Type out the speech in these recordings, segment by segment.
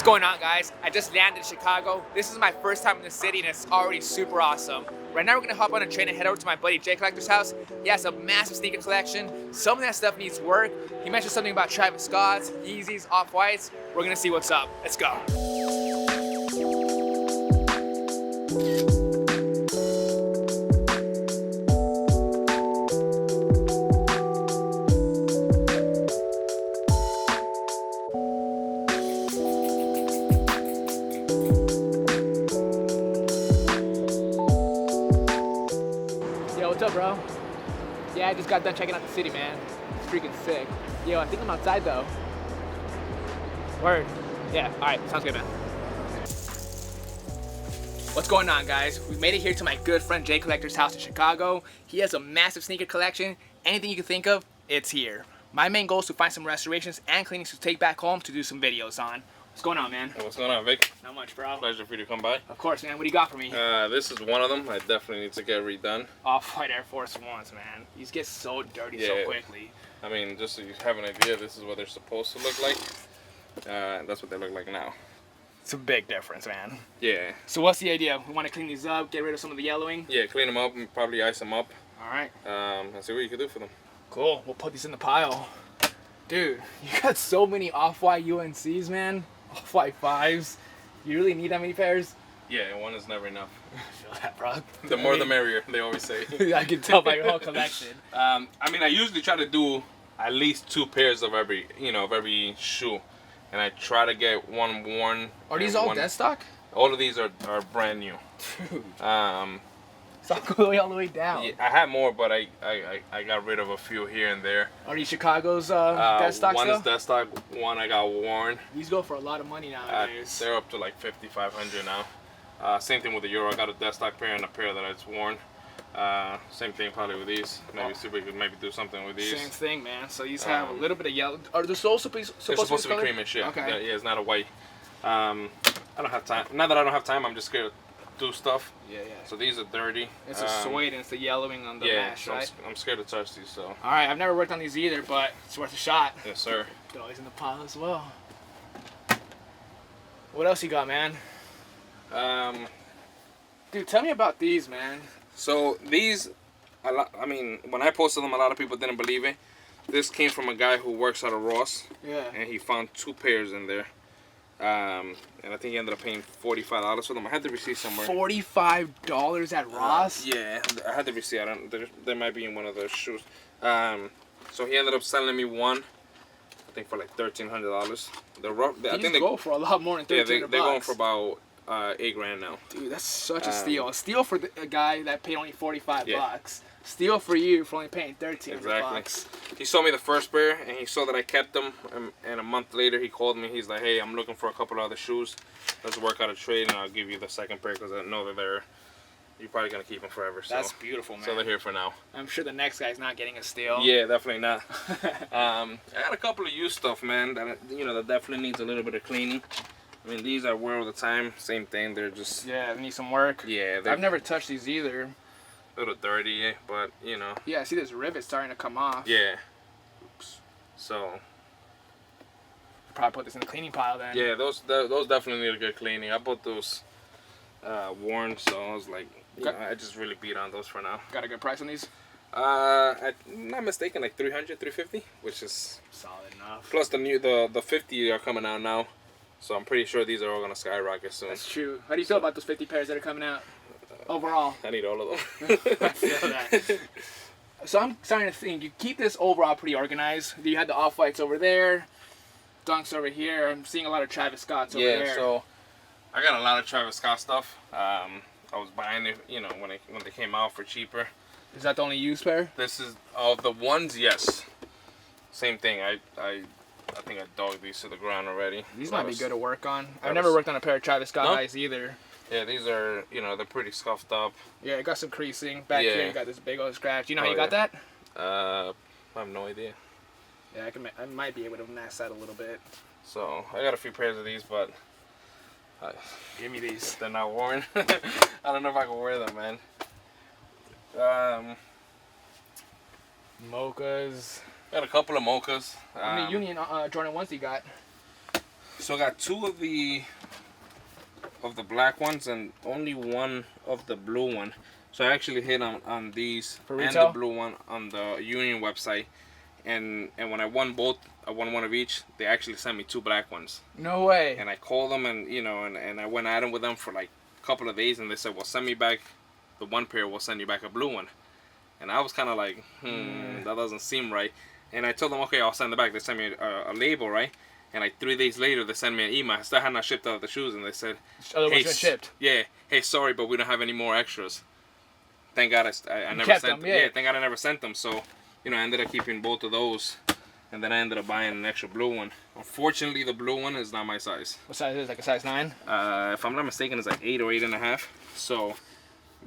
What's going on, guys? I just landed in Chicago. This is my first time in the city and it's already super awesome. Right now we're gonna hop on a train and head over to my buddy Jcollector's house. He has a massive sneaker collection. Some of that stuff needs work. He mentioned something about Travis Scott's, Yeezys, Off-Whites. We're gonna see what's up. Let's go. What's up, bro? Yeah, I just got done checking out the city, man. It's freaking sick. Yo, I think I'm outside, though. Word. Yeah, all right, sounds good, man. What's going on, guys? We made it here to my good friend Jcollector's house in Chicago. He has a massive sneaker collection. Anything you can think of, it's here. My main goal is to find some restorations and cleanings to take back home to do some videos on. What's going on, man? Hey, what's going on, Vic? Not much, bro. Pleasure for you to come by. Of course, man. What do you got for me? This is one of them. I definitely need to get redone. Off-White Air Force Ones, man. These get so dirty so quickly. I mean, just so you have an idea, this is what they're supposed to look like. That's what they look like now. It's a big difference, man. Yeah. So what's the idea? We want to clean these up, get rid of some of the yellowing? Yeah, clean them up and probably ice them up. All right. And see what you can do for them. Cool. We'll put these in the pile. Dude, you got so many Off-White UNCs, man. Off-White 5s. You really need that many pairs? Yeah, one is never enough. I feel that, bro. The more the merrier, they always say. I can tell by your whole collection. I mean, I usually try to do at least 2 pairs of every, of every shoe. And I try to get one worn. Are these all dead stock? All of these are brand new. Dude. Stop going all the way down. Yeah, I had more, but I got rid of a few here and there. Are these Chicago's dead stock One still? is dead stock, one I got worn. These go for a lot of money nowadays. They're up to like $5,500 now. Same thing with the Euro. I got a dead stock pair and a pair that it's worn. Same thing probably with these. Maybe see if we could maybe do something with these. Same thing, man. So these have a little bit of yellow. Are the soles supposed to be creamish? Yeah. Okay. Yeah, it's not a white. I don't have time. Not that I don't have time. I'm just scared to do stuff. Yeah. So these are dirty. It's a suede and it's the yellowing on the mesh, so right? I'm scared to touch these. So. All right, I've never worked on these either, but it's worth a shot. Yes, sir. Throw these in the pile as well. What else you got, man? Dude, tell me about these, man. So these, I mean, when I posted them, a lot of people didn't believe it. This came from a guy who works out of Ross. Yeah. And he found 2 pairs in there. And I think he ended up paying $45 for them. I had the receipt somewhere. $45 at Ross? Yeah, I had the receipt. There might be in one of those shoes. So he ended up selling me one, I think for like $1,300. I think they go for a lot more than $1,300. Yeah, they're going for about $8,000 now. Dude, that's such a steal. A steal for a guy that paid only 45 bucks. Steal for you for only paying $1,300 bucks. He sold me the first pair, and he saw that I kept them. And a month later, he called me. He's like, "Hey, I'm looking for a couple of other shoes. Let's work out a trade, and I'll give you the second pair because I know that you're probably gonna keep them forever." So. That's beautiful, man. So they're here for now. I'm sure the next guy's not getting a steal. Yeah, definitely not. I got a couple of used stuff, man. That that definitely needs a little bit of cleaning. I mean, these I wear all the time. Same thing. They're just they need some work. Yeah, I've never touched these either. A little dirty, but Yeah, I see this rivet starting to come off. Yeah. Oops. So. Probably put this in the cleaning pile then. Yeah, those definitely need a good cleaning. I bought those worn, so I was like, I just really beat on those for now. Got a good price on these? I'm not mistaken, like $300, $350, which is solid enough. Plus the 50 are coming out now, so I'm pretty sure these are all gonna skyrocket soon. That's true. How do you feel about those 50 pairs that are coming out? Overall. I need all of them. I feel that. So I'm starting to think, you keep this overall pretty organized. You had the Off-Whites over there, Dunks over here. I'm seeing a lot of Travis Scotts over there. Yeah, so I got a lot of Travis Scott stuff. I was buying it, when they came out for cheaper. Is that the only used pair? This is of the ones, yes. Same thing. I think I dogged these to the ground already. These might be good to work on. I've never worked on a pair of Travis Scott guys either. Yeah, these are, they're pretty scuffed up. Yeah, it got some creasing. Back here, you got this big old scratch. You know how you got that? I have no idea. Yeah, I might be able to mask that a little bit. So, I got a few pairs of these, but... Give me these. They're not worn. I don't know if I can wear them, man. Mochas. Got a couple of mochas. How many Union Jordan 1s you got? So I got 2 of the black ones and only 1 of the blue one. So I actually hit on these For and retail? the blue one on the Union website. And when I won both, I won 1 of each. They actually sent me 2 black ones. No way. And I called them, and you know, and I went at them with them for like a couple of days, and they said, "Well, send me back the 1 pair. We'll send you back a blue one." And I was kind of like, that doesn't seem right. And I told them, okay, I'll send it back. They sent me a label, right? And like 3 days later, they sent me an email. I still had not shipped out the shoes, and they said, Other "Hey, ones been shipped. yeah, hey, sorry, but we don't have any more extras." Thank God I never kept sent them. Yeah, thank God I never sent them. So, you know, I ended up keeping both of those. And then I ended up buying an extra blue one. Unfortunately, the blue one is not my size. What size is it? Like a size 9? If I'm not mistaken, it's like 8 or 8.5. So,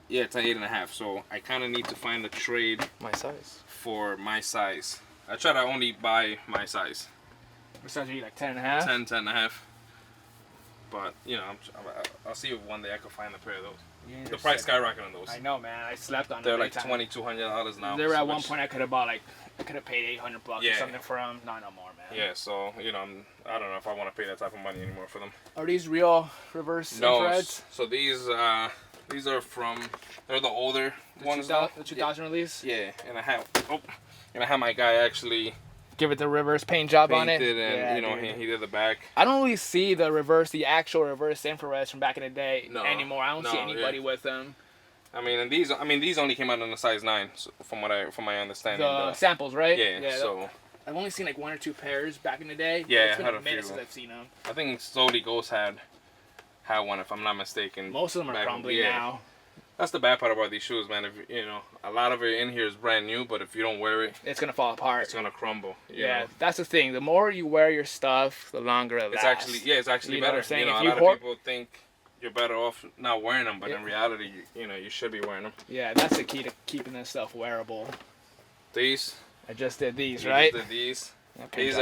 yeah, it's like 8.5. So I kind of need to find a trade My size. for my size. I try to only buy my size. What size are you? Like 10.5? 10.5. But, you know, I'll see if one day I can find a pair of those. Yeah, The price skyrocketed on those. I know, man. I slept on They're them. like $2,200 now. They were at one point I could have bought like I could have paid $800 or Yeah. something for them. No more, man. Yeah, so, you know, I don't know if I want to pay that type of money anymore for them. Are these real reverse No, infrareds? so these are from, they're the older ones now. The 2000 release? Yeah, and I have my guy actually Give it the reverse paint job on it. painted, and Yeah, you know, dude. he did the back. I don't really see the actual reverse infrareds from back in the day No, anymore. I don't see no, anybody yeah. with them. I mean, these only came out in a size 9, so from my understanding. The samples, right? Yeah, so I've only seen like 1 or 2 pairs back in the day. Yeah, It's been I had a a minute few. since I've seen them. I think Slowly Ghost had one, if I'm not mistaken. Most of them are back- crumbly yeah. now. That's the bad part about these shoes, man. If you know, a lot of it in here is brand new, but if you don't wear it, It's gonna fall apart. it's gonna crumble. you Yeah, know? that's the thing. The more you wear your stuff, the longer it lasts. It's actually You know what better. I'm saying? You know, If a you lot hoard- of people think you're better off not wearing them, but Yeah. in reality, you know, you should be wearing them. Yeah, that's the key to keeping this stuff wearable. These, I just did these, you right? just did these. That paint These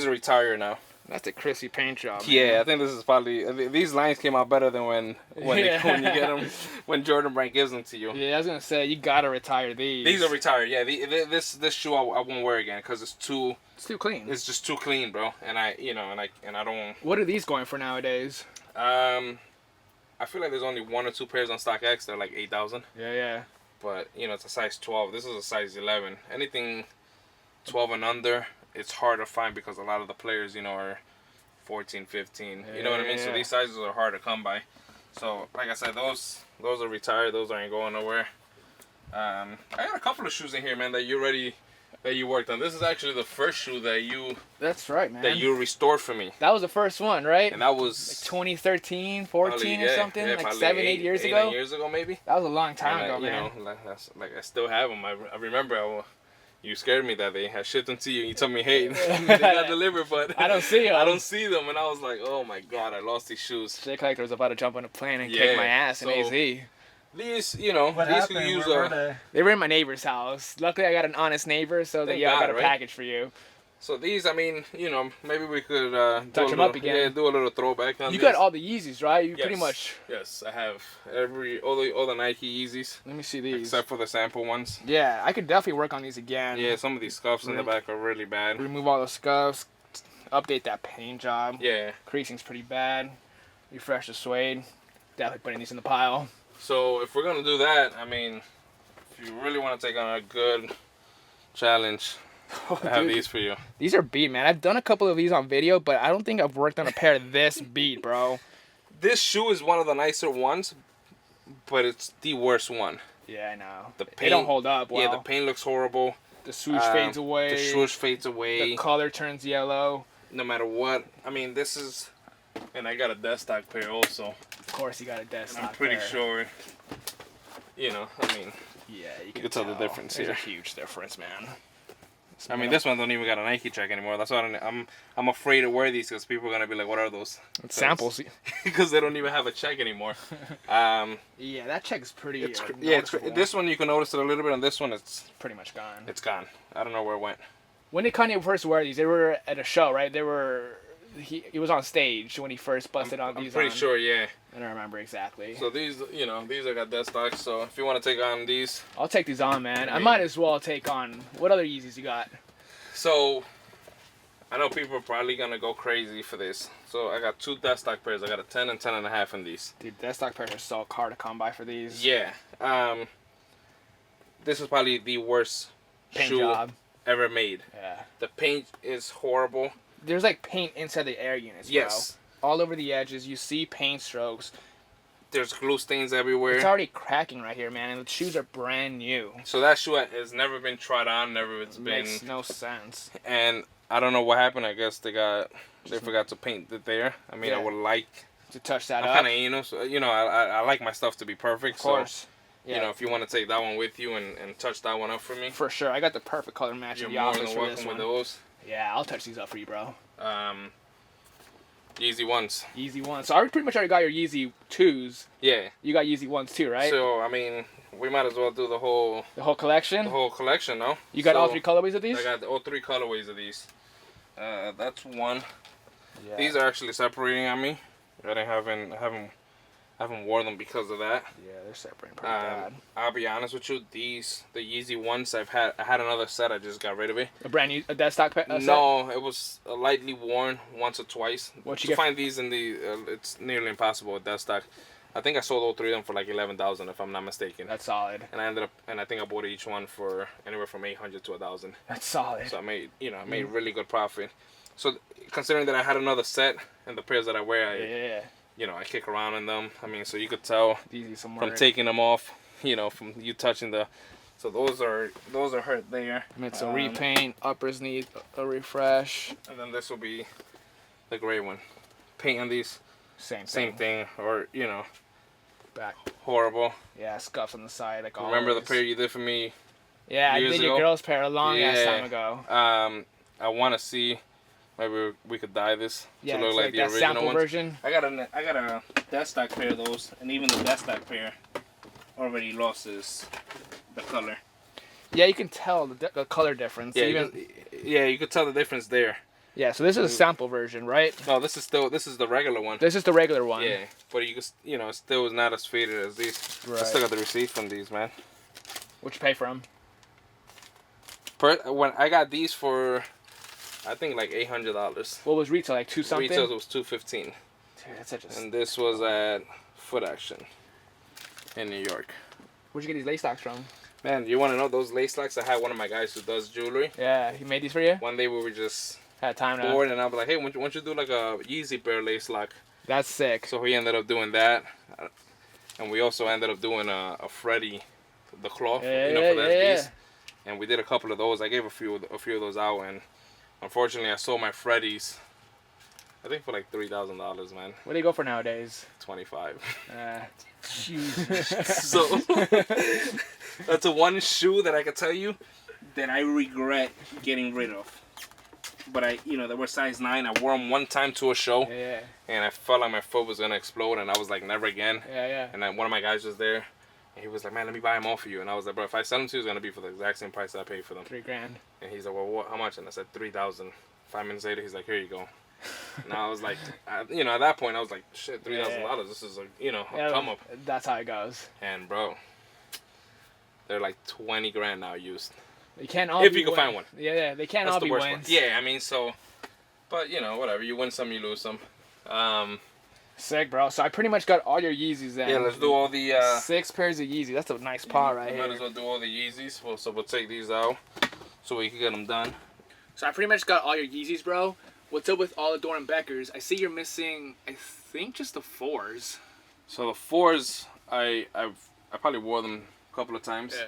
job. are retired now. That's a crispy paint job. Yeah, man. I think this is probably these lines came out better than when Yeah. when you get them when Jordan Brand gives them to you. Yeah, I was gonna say you gotta retire these. These are retired. Yeah, this shoe I won't wear again because it's too clean. it's just too clean, bro. And I don't. What are these going for nowadays? I feel like there's only 1 or 2 pairs on StockX. They're like 8,000. Yeah. But you know, it's a size 12. This is a size 11. Anything 12 and under, it's hard to find because a lot of the players, you know, are 14, 15. You know what I mean? So Yeah. these sizes are hard to come by. So like I said, those are retired. Those aren't going nowhere. I got a couple of shoes in here, man, that you worked on. This is actually the first shoe That's right, man. that you restored for me, That was the first one, right? and that was Like 2013, 14 probably, or something, like probably 7, 8 years 8, ago. 9 years ago, maybe. That was a long time And, ago, you man. know, like I still have them. I remember you scared me that day. I shipped them to you. You told me, hey, they got delivered, but I don't see 'em. I don't see them, and I was like, oh my god, I lost these shoes. Jcollector was about to jump on a plane and Yeah, kick my ass in so- AZ. These, you know, these could use a. They were in my neighbor's house. Luckily, I got an honest neighbor, so Thank I got God, a right? package for you. So these, I mean, you know, maybe we could Touch do a 'em up little- again. Yeah, do a little throwback on You this. got all the Yeezys, right? You pretty Yes. much. Yes, I have all the Nike Yeezys Let me see these. except for the sample ones. Yeah, I could definitely work on these again. Yeah, some of these scuffs in the back are really bad. Remove all the scuffs. Update that paint job. Yeah. Creasing's pretty bad. Refresh the suede. Definitely putting these in the pile. So if we're gonna do that, I mean, if you really want to take on a good challenge, I have Dude, these for you. these are beat, man. I've done a couple of these on video, but I don't think I've worked on a pair this beat, bro. This shoe is one of the nicer ones, but it's the worst one. Yeah, I know. The They paint don't hold up well. Yeah, the paint looks horrible. The swoosh fades away. The swoosh fades away. The color turns yellow. No matter what. I mean, this is, and I got a Deathstock pair also. Of course, you got a dead stock I'm pretty pair. sure. You know, I mean, Yeah, you can tell the difference There's here. a huge difference, man. I mean, this one don't even got a Nike check anymore. That's why I'm afraid to wear these because people are gonna be like, "What are those?" It's samples. Because they don't even have a check anymore. Yeah, that check is pretty. It's noticeable. this one you can notice it a little bit, and this one it's pretty much gone. gone. I don't know where it went. When did Kanye first wear these? They were at a show, right? They were. He was on stage when he first busted on I'm these. pretty on. sure, yeah. I don't remember exactly. So these, you know, these I got Deathstock. So if you want to take on these, I'll take these on, man. I mean- might as well take on. What other Yeezys you got? so I know people are probably gonna go crazy for this. So I got 2 Restock pairs. I got a 10 and 10.5 in these. Dude, Restock pairs are so hard to come by for these. Yeah. This is probably the worst Paint shoe job. ever made. Yeah. The paint is horrible. There's like paint inside the air units, bro. Yes. All over the edges, you see paint strokes. There's glue stains everywhere. It's already cracking right here, man. And the shoes are brand new. So that shoe has never been tried on, it's been. Makes no sense. And I don't know what happened. I guess they forgot to paint it there. I mean, Yeah. I would like To touch that I'm up. kind of anal, so I like my stuff to be perfect. Of course. So, Yeah. if you want to take that one with you and touch that one up for me, For sure. I got the perfect color match you're in the more office than for this welcome with one. those. Yeah, I'll touch these up for you, bro. Yeezy ones. Yeezy 1s. So I pretty much already got your Yeezy 2s. Yeah. You got Yeezy 1s too, right? So I mean, we might as well do the whole collection? collection, no? You got So, all 3 colorways of these? I got all 3 colorways of these. That's one. Yeah. These are actually separating on me. I haven't worn them because of that. Yeah, they're separating pretty bad. I'll be honest with you. The Yeezy ones I had another set. I just got rid of it. A brand new Restock set? No, it was lightly worn once or twice. What you to get? find these in the it's nearly impossible with Restock. I think I sold all 3 of them for like 11,000 if I'm not mistaken. That's solid. And I think I bought each one for anywhere from 800 to 1,000. That's solid. So I made really good profit. So considering that I had another set and the pairs that I wear, I kick around in them. I mean, so you could tell Easy some from work. taking them off, from you touching the. So those are hurt there. It's a repaint. Uppers need a refresh. And then this will be the gray one. Paint on these. Same thing, or Back. horrible. Yeah, scuffs on the side like Remember the always. pair you did for me? Yeah, I years did your ago? girl's pair a long ass Yeah. time ago. I want to see maybe we could dye this Yeah, to look it's like like the that original sample ones. version. I got a Restock pair of those, and even the Restock pair already lost the color. Yeah, you can tell the color difference. Yeah, Even, you could tell the difference there. yeah, so this is a sample version, right? No, this is the regular one. This is the regular one. Yeah, but you can, it still is not as faded as these. I Right. still got the receipt from these, man. What you pay for them? When I got these for, I think like $800. What was retail, like 2 something? Retail was $215, Dude, that's such a... and this was at Foot Action in New York. Where'd you get these lace stocks from? Man, you want to know those lace locks? I had one of my guys who does jewelry. Yeah, he made these for you? One day we were just Had time to... bored, and I was like, hey, why don't you do like a Yeezy pair lace lock? That's sick. So he ended up doing that, and we also ended up doing a Freddy, the cloth, for the SBs. And we did a couple of those. I gave a few of those out, and unfortunately, I sold my Freddies. I think for like $3,000, man. What do they go for nowadays? 25. Jesus. So that's the one shoe that I can tell you that I regret getting rid of. But they were size 9. I wore them one time to a show, Yeah. and I felt like my foot was gonna explode, and I was like, never again. Yeah. And then one of my guys was there, and he was like, man, let me buy them all for you. And I was like, bro, if I sell them to you, it's gonna be for the exact same price that I paid for them. $3 grand. And he's like, well, how much? And I said 3,000. 5 minutes later, he's like, here you go. And I was like, at that point, I was like, shit, $3,000. This is a come up. That's how it goes. And bro, they're like 20 grand now used. They can't all If be you can find one. Yeah, they can't That's all the be worst wins. part. Yeah, I mean, so, but whatever. You win some, you lose some. Sick, bro. So I pretty much got all your Yeezys then. Yeah, let's do all the. 6 pairs of Yeezys. That's a nice paw right Might here. as well do all the Yeezys. So we'll take these out so we can get them done. So I pretty much got all your Yeezys, bro. What's up with all the Doran Beckers? I see you're missing, I think, just the 4s. So the 4s, I probably wore them a couple of times. Yeah.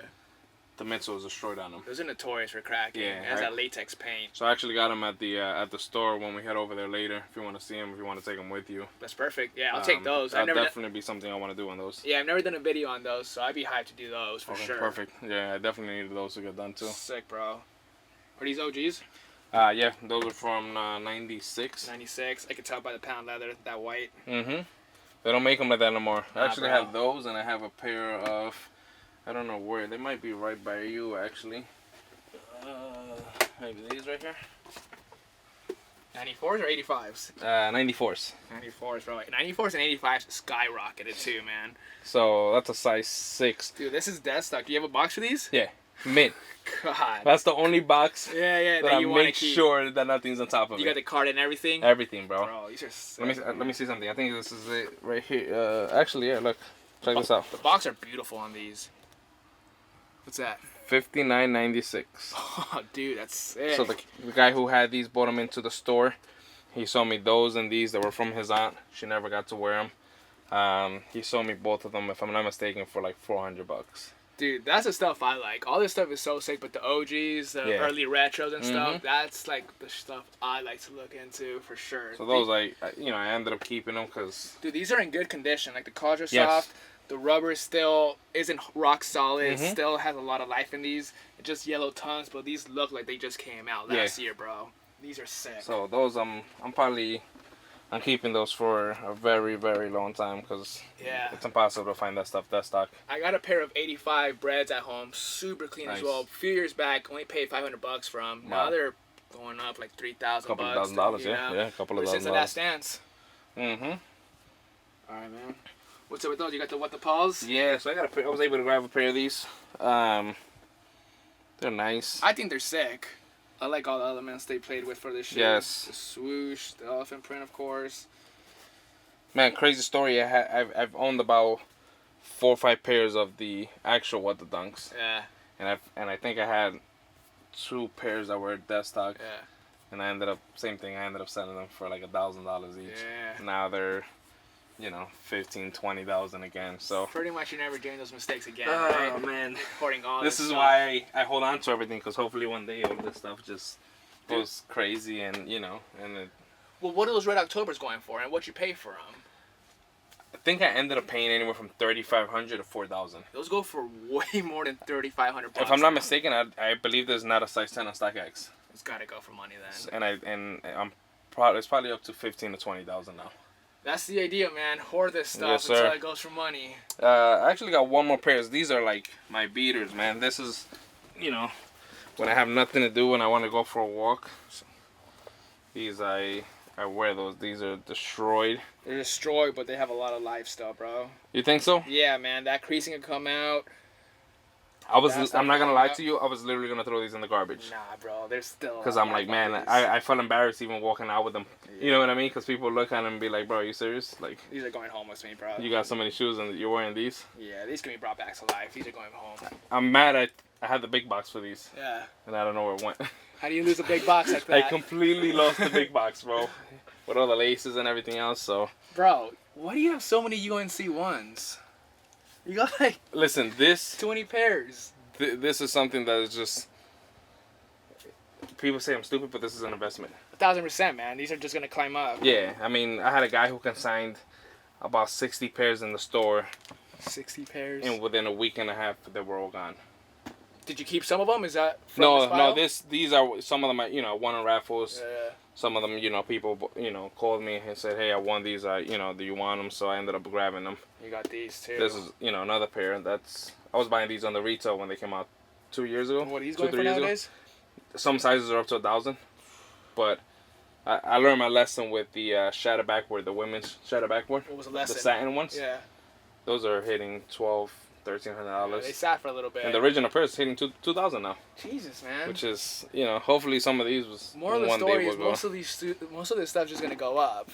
The midsole was destroyed on them. Those are notorious for cracking. Yeah, It has right. that latex paint. So I actually got them at the store when we head over there later. If you want to see them, if you want to take them with you. That's perfect. Yeah, I'll take those. That'll definitely be something I want to do on those. Yeah, I've never done a video on those, so I'd be hyped to do those for Okay, sure. perfect. Yeah, I definitely needed those to get done too. Sick, bro. Are these OGs? Yeah, those are from 96. 96. I could tell by the pound leather, that white. Mm-hmm. They don't make them like that no more. I Nah, actually bro. have those, and I have a pair of, I don't know where. They might be right by you, actually. Maybe these right here. 94s or 85s? 94s. 94s, bro. 94s and 85s skyrocketed too, man. So that's a size 6. Dude, this is dead stock. Do you have a box for these? Yeah. Mint. God. That's the only box Yeah, that I you want to make keep. sure that nothing's on top of You it. got the card and everything? Everything, bro. Bro, these are sick. Let me see something. I think this is it right here. Actually, yeah, look. Check this out. The box are beautiful on these. What's that? $59.96. Oh, dude, that's sick. So the guy who had these brought them into the store. He sold me those and these that were from his aunt. She never got to wear them. He sold me both of them, if I'm not mistaken, for like $400. Dude, that's the stuff I like. All this stuff is so sick, but the OGs, the early retros and stuff, that's like the stuff I like to look into for sure. So those I ended up keeping them because... Dude, these are in good condition. Like the cards are soft. The rubber still isn't rock solid. It still has a lot of life in these. It's just yellow tongues, but these look like they just came out last year, bro. These are sick. So those I'm keeping those for a very, very long time because it's impossible to find that stuff that stock. I got a pair of 85 breads at home, super clean as well. A few years back, only paid $500 for them. Now they're going up like $3,000. Couple of $1,000, yeah, a couple of $1,000. Since the last dance. All right, man. What's up with those? You got the what the paws? Yeah, so I was able to grab a pair of these. They're nice. I think they're sick. I like all the elements they played with for this shoe. Yes. The swoosh, the elephant print, of course. Man, crazy story. I've owned about 4 or 5 pairs of the actual What the Dunks. Yeah. And I think I had 2 pairs that were dead stock. Yeah. And I ended up selling them for like $1,000 each. Yeah. Now they're, $15,000, $20,000 again. So pretty much you're never doing those mistakes again, right? Oh man. Hoarding all this is stuff. why I hold on to everything, because hopefully one day all this stuff just goes crazy and and it, well, what are those Red Octobers going for, and what you pay for them? I think I ended up paying anywhere from $3,500 to $4,000. Those go for way more than $3,500. If I'm not mistaken, I believe there's not a size 10 on StockX. It's gotta go for money then. And it's probably up to $15,000 to $20,000 now. That's the idea, man. Hoard this stuff Yes, until sir. it goes for money. I actually got one more pair. These are like my beaters, man. This is, when I have nothing to do and I want to go for a walk. So these I wear those. These are destroyed. They're destroyed, but they have a lot of life still, bro. You think so? Yeah, man. That creasing could come out. I'm not gonna lie to you. I was literally gonna throw these in the garbage. Nah, bro. They're still. Because I'm like, man, I felt embarrassed even walking out with them. You know what I mean? Because people look at them and be like, bro, are you serious? Like, these are going home with me, bro. You got so many shoes and you're wearing these? Yeah, these can be brought back to life. These are going home. I'm mad I had the big box for these. Yeah. And I don't know where it went. How do you lose a big box like that? I completely lost the big box, bro. With all the laces and everything else, so. Bro, why do you have so many UNC ones? You got like. Listen, this. 20 pairs. This is something that is just. People say I'm stupid, but this is an investment. 1,000%, man. These are just gonna climb up. Yeah, I mean, I had a guy who consigned about 60 pairs in the store. 60 pairs. And within a week and a half, they were all gone. Did you keep some of them? Is that from no? this file? No, these are some of them. Won on raffles. Yeah. Some of them, people, called me and said, "Hey, I won these. Do you want them?" So I ended up grabbing them. You got these too. This is, another pair. I was buying these on the retail when they came out 2 years ago. What are these going for nowadays? Some sizes are up to 1,000, but I learned my lesson with the shadow backboard, the women's shadow backboard. What was the lesson? The satin ones. Yeah. Those are hitting $1,200, $1,300. Yeah, they sat for a little bit. And the original pair is hitting $2,000 now. Jesus, man. Which is, hopefully some of these was more of the one story day is most of this stuff is just gonna go up.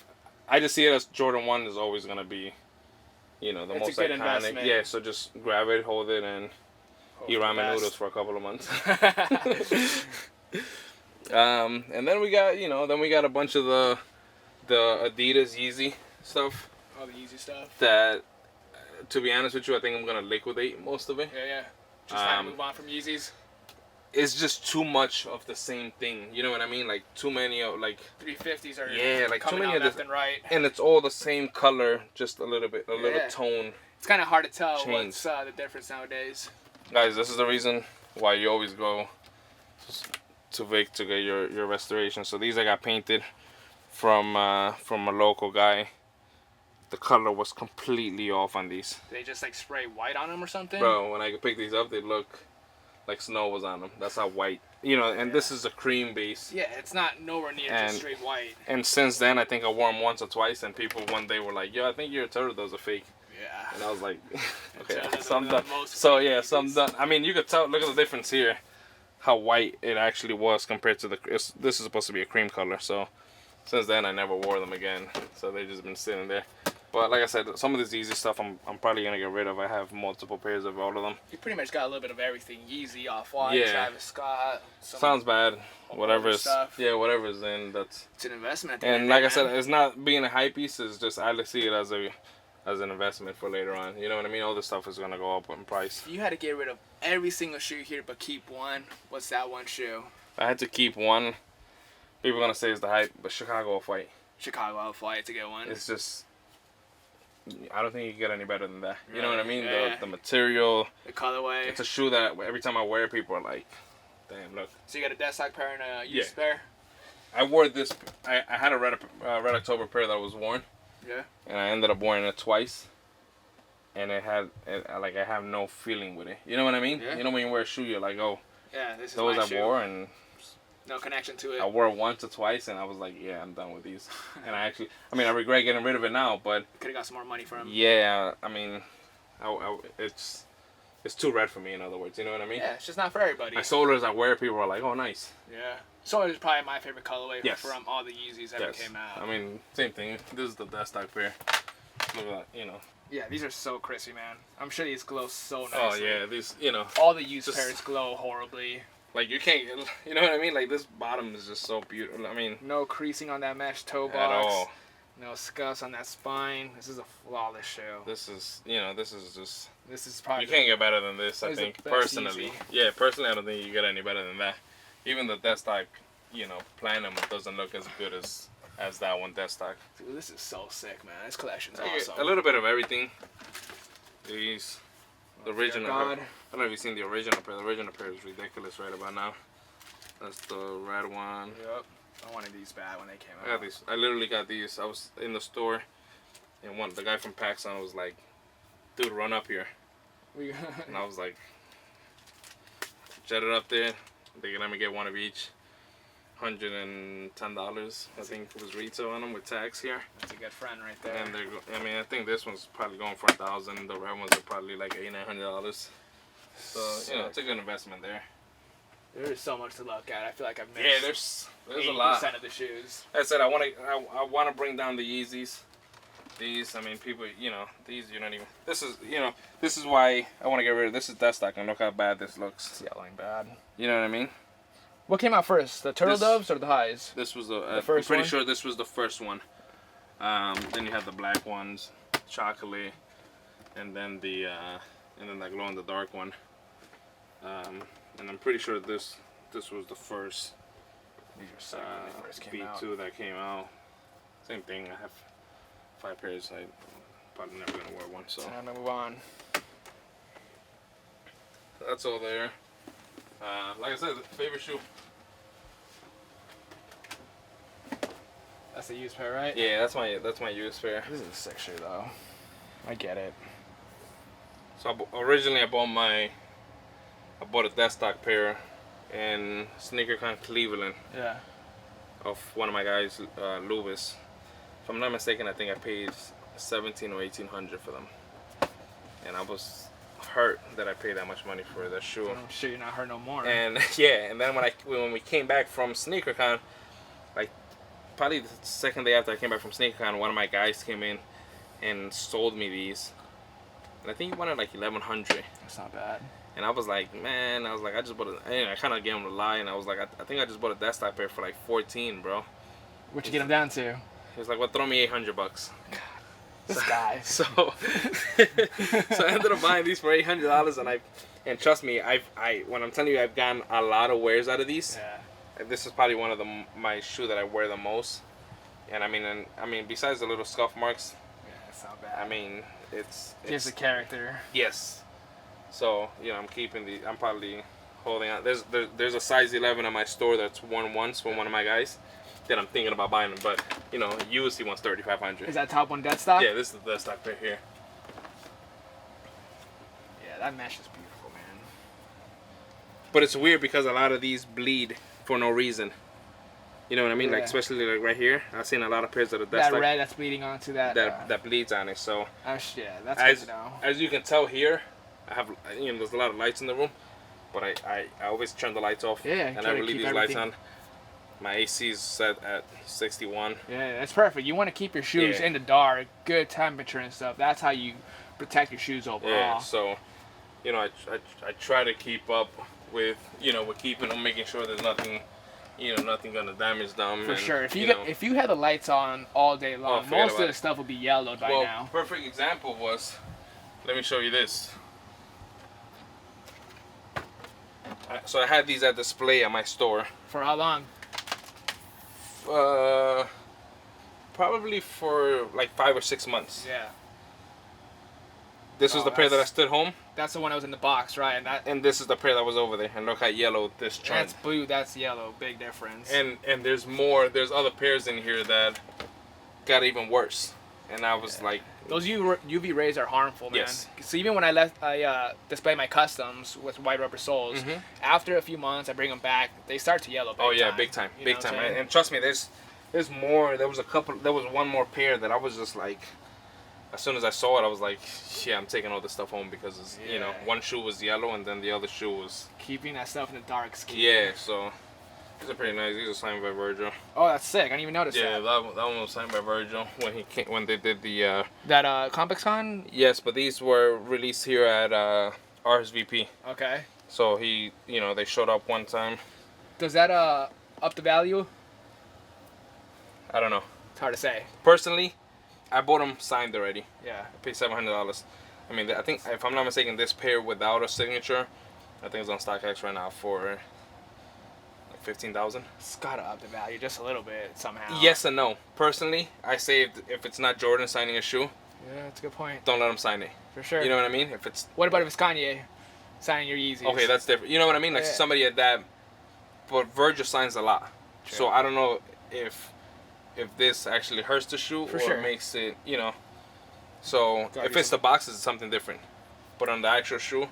I just see it as Jordan 1 is always gonna be, the it's most a good iconic. investment. Yeah, so just grab it, hold it, and eat ramen noodles for a couple of months. And then we got, a bunch of the Adidas Yeezy stuff. All the Yeezy stuff. That, to be honest with you, I think I'm gonna liquidate most of it. Yeah. Just time to move on from Yeezys. It's just too much of the same thing. You know what I mean? Like too many of 350s are like coming too many out of left and right. And it's all the same color, just a little tone. It's kind of hard to tell change. what's the difference nowadays. Guys, this is the reason why you always go to Vick to get your restoration. So these I got painted from a local guy. The color was completely off on these. They just spray white on them or something? Bro, when I pick these up, they look like snow was on them. That's how white. And this is a cream base. Yeah, it's not nowhere near just straight white. And since then, I think I wore them once or twice, and people one day were like, "Yo, I think your turtle those are fake." Yeah. And I was like, okay, That's so I'm one of done. the most So clean yeah, so I'm pieces. done. I mean, you could tell. Look at the difference here. How white it actually was compared to this is supposed to be a cream color. So since then I never wore them again. So they've just been sitting there. But like I said, some of this Yeezy stuff I'm probably gonna get rid of. I have multiple pairs of all of them. You pretty much got a little bit of everything. Yeezy, Off-White, Yeah. Travis Scott. Sounds bad. Whatever's stuff. yeah, whatever's in. That's It's an investment. At the and end of like the I day, said, man. it's not being a hype piece. It's just I see it as an investment for later on. You know what I mean? All this stuff is gonna go up in price. If you had to get rid of every single shoe here but keep one, what's that one shoe? I had to keep one. People are gonna say it's the hype, but Chicago Off-White. Chicago Off-White, it's a good one. It's just, I don't think you can get any better than that. You know what I mean? Yeah. The material. The colorway. It's a shoe that every time I wear, people are like, damn, look. So you got a dead stock pair and a used Yeah. pair? I wore this. I had a Red October pair that was worn, Yeah. and I ended up wearing it twice. And I have no feeling with it. You know what I mean? Yeah. You know when you wear a shoe, you're like, oh, Yeah, this is those my I shoe. wore, and No connection to it. I wore it once or twice, and I was like, yeah, I'm done with these. And I regret getting rid of it now, but Could have got some more money for him. yeah, I mean, it's too red for me. In other words, you know what I mean? Yeah, it's just not for everybody. I sold it as I wear. People are like, oh, nice. Yeah. So it's probably my favorite colorway Yes. from all the Yeezys that Yes. came out. I mean, same thing. This is the dead stock pair. Look at that, you know. Yeah, these are so crispy, man. I'm sure these glow so nicely. Oh yeah, these, you know, All the used Just- pairs glow horribly. like you can't, you know what I mean? Like this bottom is just so beautiful. I mean, No creasing on that mesh toe box. at all. No scuffs on that spine. This is a flawless shoe. This is, you know, this is just. This is probably You can't get better than this, I This is the think, best personally. Yeezy. Yeah, personally, I don't think you get any better than that. Even the dead stock, you know, Platinum doesn't look as good as that one dead stock. Dude, this is so sick, man. This collection's I get awesome. a little bit of everything. These, the Dear original. God. I don't know if you've seen the original pair. The original pair is ridiculous right about now. That's the red one. Yep. I wanted these bad when they came I got out. these. I literally got these. I was in the store, and the guy from PacSun was like, "Dude, run up here," and I was like, "Jet it up there." They let me get one of each. $110, I think it was retail on them with tax here. That's a good friend right there. And I think this one's probably going for $1,000. The red ones are probably like $800-900. So you know, it's a good investment there. There's so much to look at. I feel like I've missed Yeah, there's a lot. 80% of the shoes. Like I said, I want to bring down the Yeezys. These, I mean, people, you know, these you're not even. This is why I want to get rid of this. Is dead stock, and look how bad this looks. It's yellowing bad. You know what I mean? What came out first, the turtle This- doves or the highs? This was The first I'm pretty one? sure this was the first one. Then you had the black ones, chocolate, and then the glow in the dark one. And I'm pretty sure this was the first These are sick when they first came out. V2 that came out. Same thing. I have 5 pairs. I probably never gonna wear one. So Time to move on. that's all there. Like I said, favorite shoe. That's a used pair, right? Yeah, that's my used pair. This is a sick shoe, though. I get it. So originally I bought a dead stock pair in SneakerCon Cleveland Yeah. of one of my guys, Lewis. If I'm not mistaken, I think I paid $1,700 or $1,800 for them, and I was hurt that I paid that much money for that shoe. I'm sure you're not hurt no more. And yeah, and then when we came back from SneakerCon, like probably the second day after I came back from SneakerCon, one of my guys came in and sold me these, and I think he wanted like $1,100. That's not bad. And I was like, man, I just bought I kind of gave him a lie, and I was like, I think I just bought a dead stock pair for like 14, bro. What'd you get them down to? He was like, well, throw me $800. This guy. So I ended up buying these for $800, and trust me, when I'm telling you, I've gotten a lot of wears out of these. Yeah. This is probably one of my shoe that I wear the most. And I mean, besides the little scuff marks, Yeah, it's not bad. I mean, it's Gives a character. yes. So you know, I'm probably holding on. There's a size 11 at my store that's worn once from one of my guys that I'm thinking about buying them, but you know, used he wants $3,500. Is that top one dead stock? Yeah, this is the dead stock pair here. Yeah, that mesh is beautiful, man. But it's weird because a lot of these bleed for no reason. You know what I mean? Yeah. Like especially like right here, I've seen a lot of pairs that are That like, red that's bleeding onto that. that bleeds on it. So Yeah, that's as good to know. as you can tell here, I have there's a lot of lights in the room, but I always turn the lights off. Yeah, and I really leave these lights on. My AC is set at 61. Yeah, that's perfect. You want to keep your shoes in the dark, good temperature and stuff. That's how you protect your shoes overall. Yeah, so I try to keep up with with keeping them, making sure there's nothing nothing gonna damage them. For sure. If you had the lights on all day long, most of the stuff would be yellowed by now. Perfect example was, let me show you this. So I had these at display at my store. For how long? Probably for like 5 or 6 months. Yeah. This was the pair that I stood home. That's the one that was in the box, right? And this is the pair that was over there. And look how yellow this turned. That's blue, that's yellow. Big difference. And there's more. There's other pairs in here that got even worse. And I was like, those UV rays are harmful, man. Yes. So even when I display my customs with white rubber soles, after a few months I bring them back, they start to yellow. Big time. And trust me, there's more. There was one more pair that I was just like, as soon as I saw it, I was like, yeah, I'm taking all this stuff home because it's, one shoe was yellow and then the other shoe was keeping that stuff in the dark skin. Yeah, so these are pretty nice. These are signed by Virgil. Oh, that's sick. I didn't even notice that. Yeah, that one was signed by Virgil when they did the that Complex Con? Yes, but these were released here at RSVP. Okay. So they showed up one time. Does that up the value? I don't know. It's hard to say. Personally, I bought them signed already. Yeah. I paid $700. I mean, I think if I'm not mistaken, this pair without a signature, I think it's on StockX right now for like 15,000. It's gotta up the value just a little bit somehow. Yes and no. Personally, I say if it's not Jordan signing a shoe, yeah, that's a good point. don't let him sign it. For sure. You know what I mean? If it's what about if it's Kanye signing your Yeezys? Okay, that's different. You know what I mean? Like somebody at that, but Virgil signs a lot. True. So I don't know if this actually hurts the shoe makes it, So if it's the boxes, it's something different. But on the actual shoe,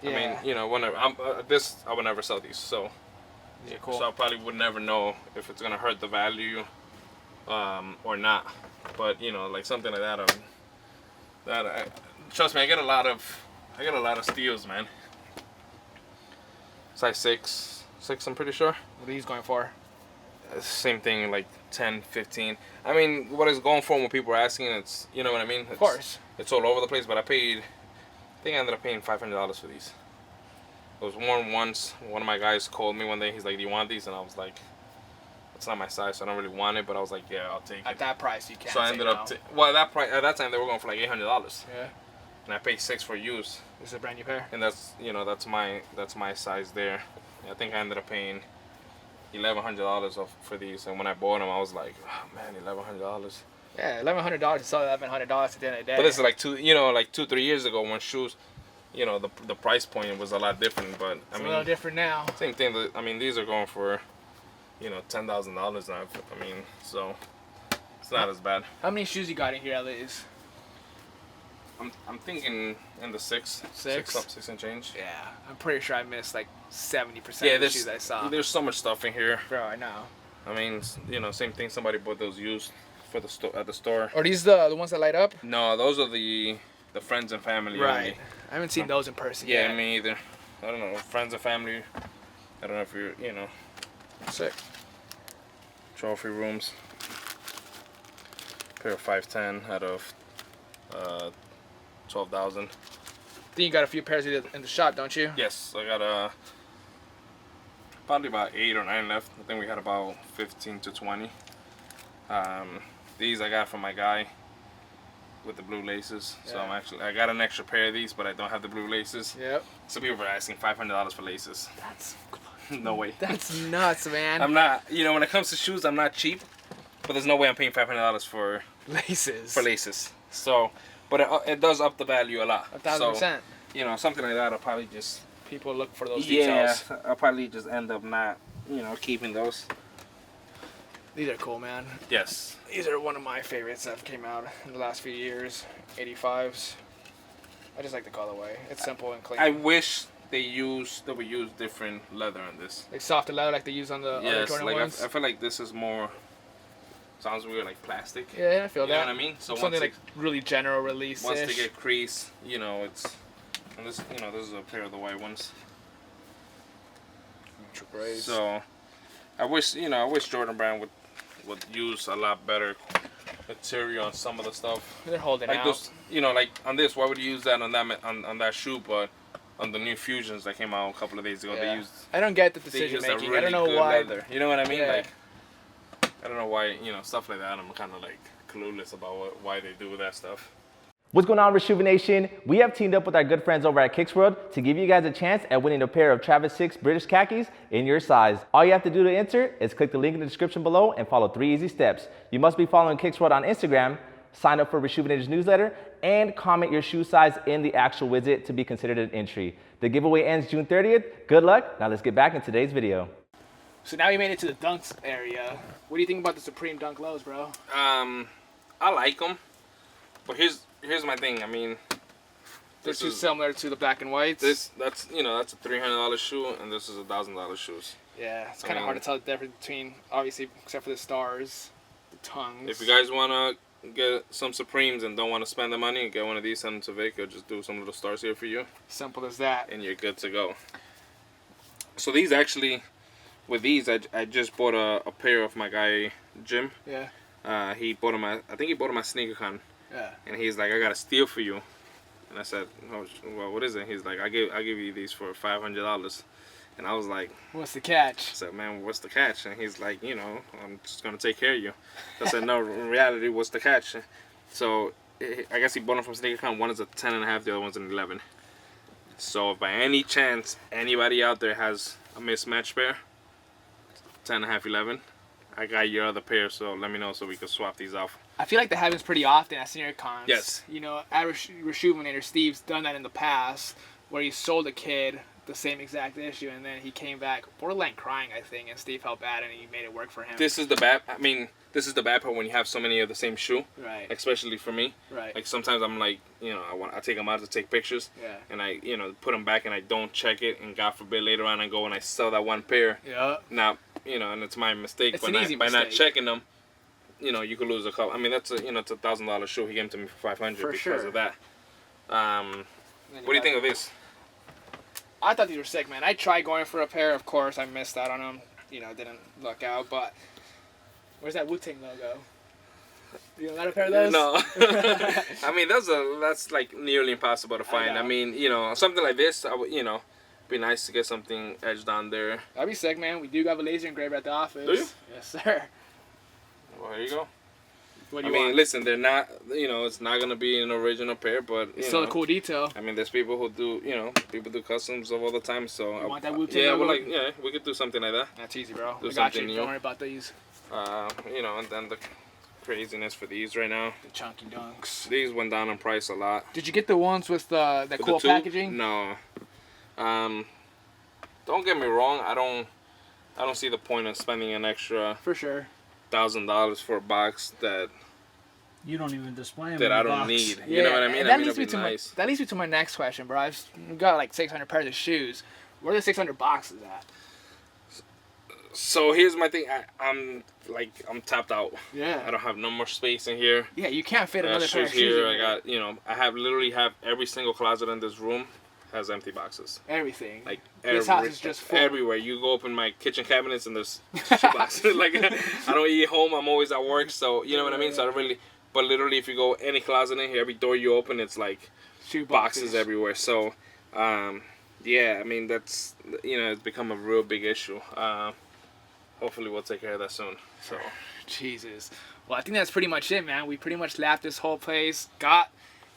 I mean, whenever this, I would never sell these. So, cool. So I probably would never know if it's gonna hurt the value, or not. But like something like that, trust me, I get a lot of steals, man. Size 6, I'm pretty sure. What are these going for? Same thing, like 10, 15. I mean, what it's going for when people are asking, it's, you know what I mean? Of course. It's all over the place, but I think I ended up paying $500 for these. It was worn once. One of my guys called me one day. He's like, "Do you want these?" And I was like, "It's not my size, so I don't really want it." But I was like, "Yeah, I'll take it." At that price, you can't. So I ended up, at that time they were going for like $800. Yeah. And I paid $600 for use. This is a brand new pair. And that's my size there. I think I ended up paying $1,100 for these, and when I bought them, I was like, oh, man, $1,100. Yeah, $1,100 to sell $1,100 at the end of the day. But this is like 2-3 years ago when shoes, the price point was a lot different. But it's a little different now. Same thing. I mean, these are going for, $10,000 now. I mean, so it's not as bad. How many shoes you got in here at least? I'm thinking in the 6 and change. Yeah, I'm pretty sure I missed like 70% of the shoes I saw. There's so much stuff in here. Bro, I know. I mean, same thing. Somebody bought those used for at the store. Are these the ones that light up? No, those are the friends and family. Right. Only. I haven't seen those in person yet. Yeah, me either. I don't know. Friends and family. I don't know if you're, Sick. Trophy rooms. Pair of 510 out of 12,000. Then you got a few pairs in the shop, don't you? Yes, I got probably about 8 or 9 left. I think we had about 15 to 20. These I got from my guy with the blue laces. Yeah. So I got an extra pair of these, but I don't have the blue laces. Yep. Some people were asking $500 for laces. That's no way. That's nuts, man. I'm not. When it comes to shoes, I'm not cheap, but there's no way I'm paying $500 for laces. So. But it does up the value a lot. 1,000%. So, something like that, I'll probably just... People look for those details. Yeah, I'll probably just end up not, keeping those. These are cool, man. Yes. These are one of my favorites that came out in the last few years. 85s. I just like the colorway. It's simple and clean. I wish they would use different leather on this. Like softer leather, like they use on the other Jordan like ones. I feel like this is more. Sounds weird, like plastic. Yeah, I feel that. You know what I mean? So something like really general release. Once they get crease, you know, it's. And this, you know, this is a pair of the white ones. So, I wish Jordan Brand would use a lot better material on some of the stuff. They're holding like out. Those, you know, like on this, why would you use that on that shoe? But on the new Fusions that came out a couple of days ago, they used. I don't get the decision making. Really, I don't know why. Leather. You know what I mean? Yeah. Like, I don't know why, you know, stuff like that. I'm kind of like clueless about why they do that stuff. What's going on, Rejuvenation? We have teamed up with our good friends over at Kicks World to give you guys a chance at winning a pair of Travis 6 British khakis in your size. All you have to do to enter is click the link in the description below and follow 3 easy steps. You must be following Kicks World on Instagram, sign up for Rejuvenated's newsletter, and comment your shoe size in the actual widget to be considered an entry. The giveaway ends June 30th. Good luck. Now let's get back in today's video. So now we made it to the dunks area. What do you think about the Supreme Dunk Lows, bro? I like them, but here's my thing. I mean, They're too similar to the black and whites. That's a $300 shoe, and this is $1,000 shoes. Yeah, it's kind of hard to tell the difference between, obviously, except for the stars, the tongues. If you guys wanna get some Supremes and don't want to spend the money, get one of these, send them to Vic, or just do some little stars here for you. Simple as that. And you're good to go. So these actually, with these, I just bought a pair of my guy Jim. Yeah. He bought them I think he bought them at SneakerCon. Yeah. And he's like, I got a steal for you. And I said, oh, well, what is it? He's like, I give you these for $500. And I was like, what's the catch? I said, man, what's the catch? And he's like, you know, I'm just gonna take care of you. I said, no, in reality, what's the catch? So I guess he bought them from SneakerCon. One is a 10.5, the other one's an 11. So if by any chance anybody out there has a mismatched pair, 10.5, 11, I got your other pair, so let me know so we can swap these off. I feel like that happens pretty often at senior cons. Yes. You know, at Rejuvenator, Steve's done that in the past, where he sold a kid the same exact issue, and then he came back borderline crying, I think, and Steve helped out and he made it work for him. This is the bad part when you have so many of the same shoe. Right. Especially for me. Right. Like sometimes I'm like, you know, I take them out to take pictures. Yeah. And I, you know, put them back and I don't check it, and God forbid later on I go and I sell that one pair. Yeah. Now, you know, and it's my mistake. It's an easy by mistake. not checking them, you know, you could lose a couple. I mean, it's a $1,000 shoe. He gave them to me for $500 because of that. What do you think of this? I thought these were sick, man. I tried going for a pair. Of course, I missed out on them. You know, didn't luck out. But where's that Wu-Tang logo? You got a pair of those? No. I mean, that's like nearly impossible to find. I mean, you know, something like this, I would, you know, be nice to get something edged on there. That'd be sick, man. We do have a laser engraver at the office. Do you? Yes, sir. Well, there you go. What do you want? Listen, they're not, you know, it's not going to be an original pair, but, it's still a cool detail. I mean, there's people who do, you know, people do customs of all the time, so. You want that Wu-Tang yeah, logo? we could do something like that. That's easy, bro. Do I got you. something new. Don't worry about these. You know, and then the craziness for these right now. The chunky dunks. These went down in price a lot. Did you get the ones with the cool packaging? No. Don't get me wrong. I don't see the point of spending an extra for sure $1,000 for a box that you don't even display them that in I the don't box. need. Yeah, You know what I mean? That leads me to my next question, bro. I've got like 600 pairs of shoes. Where are the 600 boxes at? So here's my thing. I'm tapped out. Yeah. I don't have no more space in here. Yeah, you can't fit another pair of shoes here. in I got, you know, I literally have every single closet in this room has empty boxes. Everything. Like this house is just full. Everywhere. You go open my kitchen cabinets and there's shoe boxes. Like I don't eat home. I'm always at work. So you know what I mean. So I don't really. But literally, if you go any closet in here, every door you open, it's like shoe boxes everywhere. So yeah, I mean that's, you know, it's become a real big issue. Hopefully we'll take care of that soon. So Jesus. Well, I think that's pretty much it, man. We pretty much lapped this whole place. Got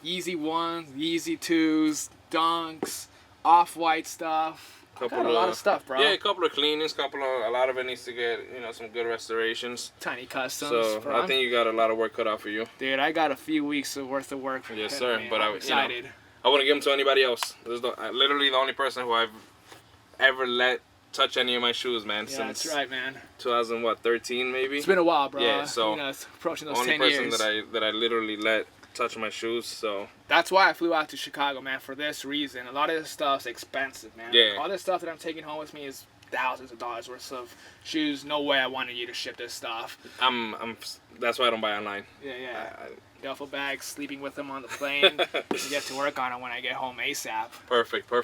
Yeezy 1s, Yeezy 2s, dunks, off-white stuff. Got a lot of stuff, bro. Yeah, a couple of cleanings, a lot of it needs to get, you know, some good restorations. Tiny customs. So bro. I think you got a lot of work cut out for you. Dude, I got a few weeks worth of work. Yes, sir. Man. But I'm excited. You know, I wouldn't give them to anybody else. Literally the only person who I've ever let touch any of my shoes, man. Yeah, since that's right, man. 2013 maybe. It's been a while, bro. Yeah, so you know, it's approaching those only 10 person years. that I literally let touching my shoes, so. That's why I flew out to Chicago, man, for this reason. A lot of this stuff's expensive, man. Yeah. All this stuff that I'm taking home with me is thousands of dollars worth of shoes. No way I wanted you to ship this stuff. That's why I don't buy online. Yeah. Duffel bags, sleeping with them on the plane. To get to work on them when I get home ASAP. Perfect. All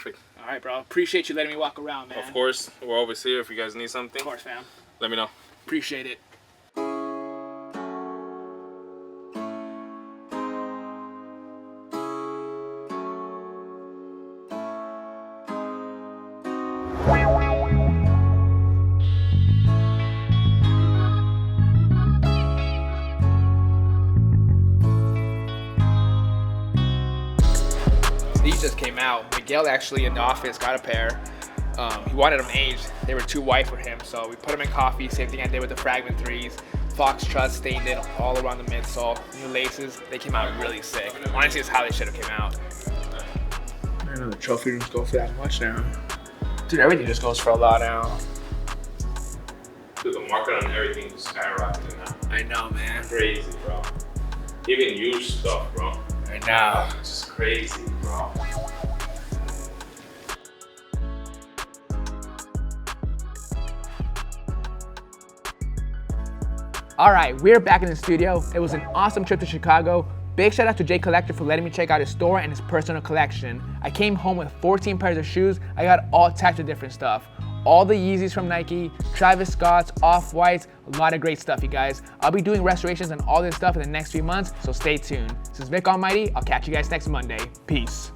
right, bro. Appreciate you letting me walk around, man. Of course, we're always here if you guys need something. Of course, fam. Let me know. Appreciate it. These just came out. Miguel actually in the office got a pair. He wanted them aged. They were too white for him, so we put them in coffee. Same thing I did with the Fragment 3s. Foxtrot stained it all around the midsole. New laces. They came out really sick. Honestly, it's how they should have came out. I know the trophy rooms go for that much now. Dude, everything just goes for a lot now. Dude, the market on everything is skyrocketing now. I know, man. Crazy, bro. Even used stuff, bro. I know. It's just crazy, bro. All right, we're back in the studio. It was an awesome trip to Chicago. Big shout out to Jcollector for letting me check out his store and his personal collection. I came home with 14 pairs of shoes. I got all types of different stuff. All the Yeezys from Nike, Travis Scott's, Off-Whites, a lot of great stuff, you guys. I'll be doing restorations on all this stuff in the next few months, so stay tuned. This is Vick Almighty. I'll catch you guys next Monday. Peace.